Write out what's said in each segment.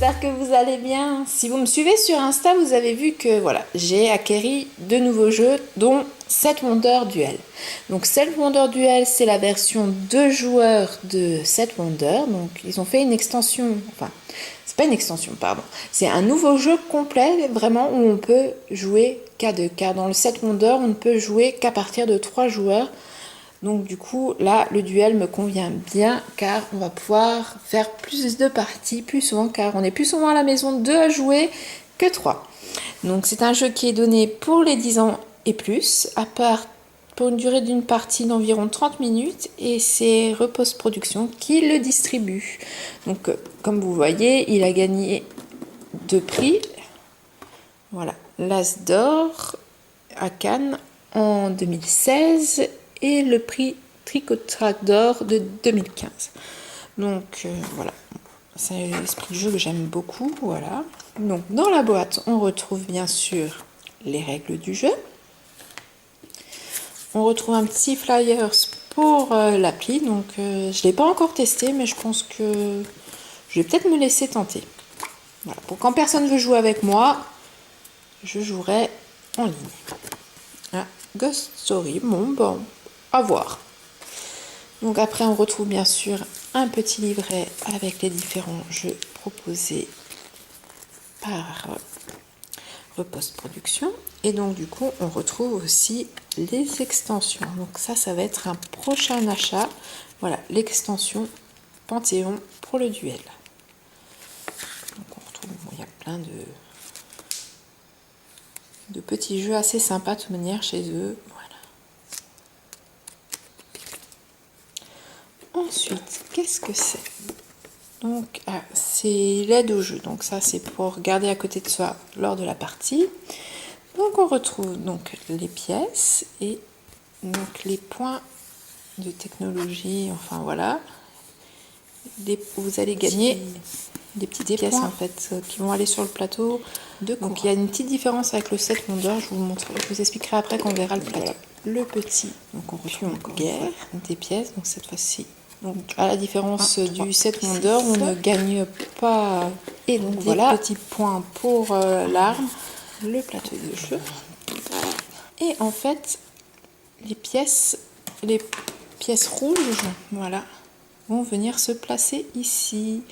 j'espère que vous allez bien. Si vous me suivez sur Insta, vous avez vu que voilà, j'ai acquéri de nouveaux jeux, dont 7 Wonders Duel. Donc 7 Wonders Duel, c'est la version 2 joueurs de 7 Wonders. Donc ils ont fait une extension, enfin, c'est pas une extension, pardon. C'est un nouveau jeu complet, vraiment, où on peut jouer qu'à 2. Car dans le 7 Wonders, on ne peut jouer qu'à partir de 3 joueurs. Donc du coup, là, le duel me convient bien car on va pouvoir faire plus de parties plus souvent car on est plus souvent à la maison 2 à jouer que 3. Donc c'est un jeu qui est donné pour les 10 ans et plus, à part pour une durée d'une partie d'environ 30 minutes et c'est Repose Production qui le distribue. Donc comme vous voyez, il a gagné 2 prix. Voilà, l'As d'or à Cannes en 2016 et le prix Tricotrac d'or de 2015. Donc voilà, c'est l'esprit du jeu que j'aime beaucoup. Voilà. Donc dans la boîte, on retrouve bien sûr les règles du jeu. On retrouve un petit flyers pour l'appli. Donc je ne l'ai pas encore testé, mais je pense que je vais peut-être me laisser tenter. Voilà. Pour quand personne veut jouer avec moi, je jouerai en ligne. Ah, Ghost Story, bon, à voir. Donc après, on retrouve bien sûr un petit livret avec les différents jeux proposés par Repose Production. Et donc du coup, on retrouve aussi les extensions. Donc ça va être un prochain achat. Voilà, l'extension Panthéon pour le duel. Donc on retrouve, bon, il y a plein de petits jeux assez sympas de toute manière chez eux. Ensuite, qu'est-ce que c'est? Donc, c'est l'aide au jeu. Donc ça, c'est pour garder à côté de soi lors de la partie. Donc, on retrouve donc les pièces et donc les points de technologie. Enfin voilà, vous allez gagner des petites pièces en fait qui vont aller sur le plateau. Donc, il y a une petite différence avec le 7 Wonders. Je vous expliquerai après quand on verra le plateau. Le petit. Donc, on retrouve encore guerre des pièces. Donc cette fois-ci. Donc, à la différence du 7 Wonders, on ne gagne pas et donc des petits points pour l'arme, le plateau de jeu. Et en fait, les pièces rouges, voilà, vont venir se placer ici.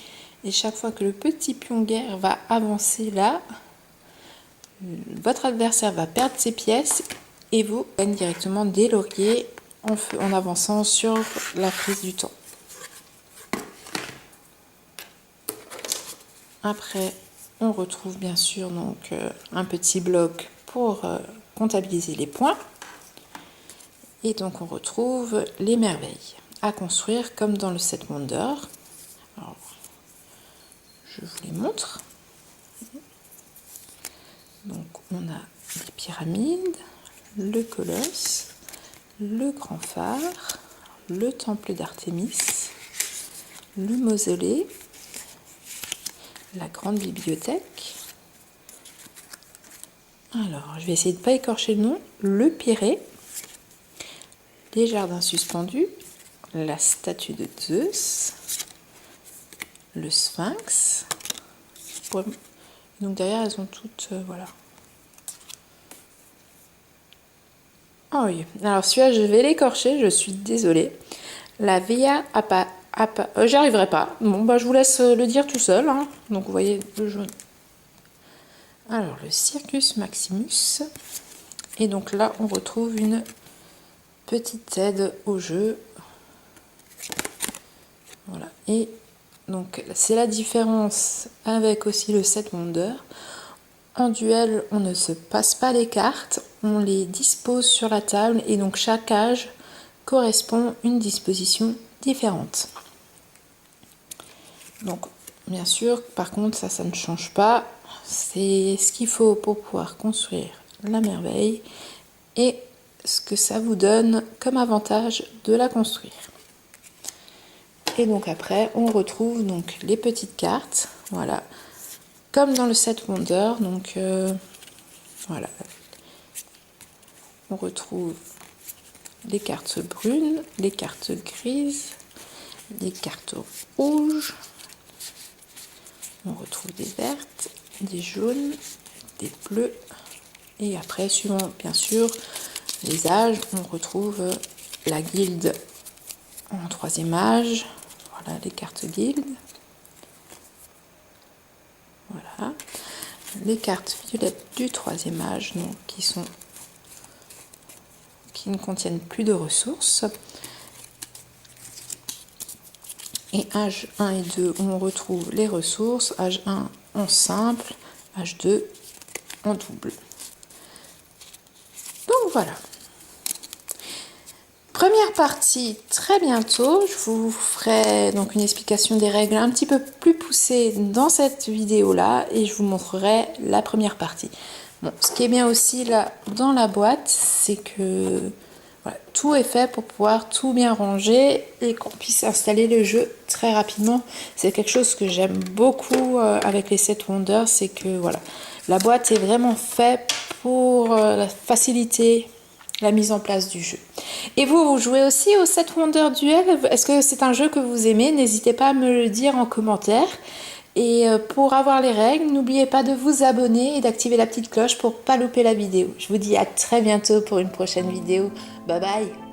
Et chaque fois que le petit pion guerre va avancer là, votre adversaire va perdre ses pièces et vous gagnez directement des lauriers en avançant sur la prise du temps. Après, on retrouve bien sûr donc un petit bloc pour comptabiliser les points. Et donc on retrouve les merveilles à construire comme dans le 7 Wonders. Alors, je vous les montre. Donc on a les pyramides, le colosse, le grand phare, le temple d'Artémis, le mausolée, la grande bibliothèque. Alors, je vais essayer de ne pas écorcher le nom. Le Pirée, les jardins suspendus, la statue de Zeus, le Sphinx. Donc derrière, elles ont toutes, voilà. Ah oui, alors celui-là, je vais l'écorcher, je suis désolée. La Via Appa, j'y arriverai pas. Bon, bah je vous laisse le dire tout seul. Hein. Donc vous voyez le jaune. Alors, le Circus Maximus. Et donc là, on retrouve une petite aide au jeu. Voilà. Et donc, c'est la différence avec aussi le 7 Wonders. En duel, on ne se passe pas les cartes, on les dispose sur la table et donc chaque âge correspond à une disposition différente. Donc, bien sûr, par contre, ça ne change pas. C'est ce qu'il faut pour pouvoir construire la merveille et ce que ça vous donne comme avantage de la construire. Et donc après, on retrouve donc les petites cartes, voilà, comme dans le 7 Wonders. Donc voilà, on retrouve les cartes brunes, les cartes grises, les cartes rouges, On retrouve des vertes, des jaunes, des bleus. Et après, suivant bien sûr les âges, on retrouve la guilde en 3e âge. Voilà les cartes guildes. Voilà. Les cartes violettes du 3e âge, donc qui ne contiennent plus de ressources. Et âge 1 et 2, on retrouve les ressources. Âge 1 en simple, âge 2 en double. Donc voilà. Première partie très bientôt. Je vous ferai donc une explication des règles un petit peu plus poussée dans cette vidéo-là et je vous montrerai la première partie. Bon, ce qui est bien aussi là dans la boîte, c'est que voilà, tout est fait pour pouvoir tout bien ranger et qu'on puisse installer le jeu très rapidement. C'est quelque chose que j'aime beaucoup avec les 7 Wonders, c'est que voilà, la boîte est vraiment faite pour faciliter la mise en place du jeu. Et vous jouez aussi au 7 Wonders Duel? Est-ce que c'est un jeu que vous aimez? N'hésitez pas à me le dire en commentaire. Et pour avoir les règles, n'oubliez pas de vous abonner et d'activer la petite cloche pour ne pas louper la vidéo. Je vous dis à très bientôt pour une prochaine vidéo. Bye bye!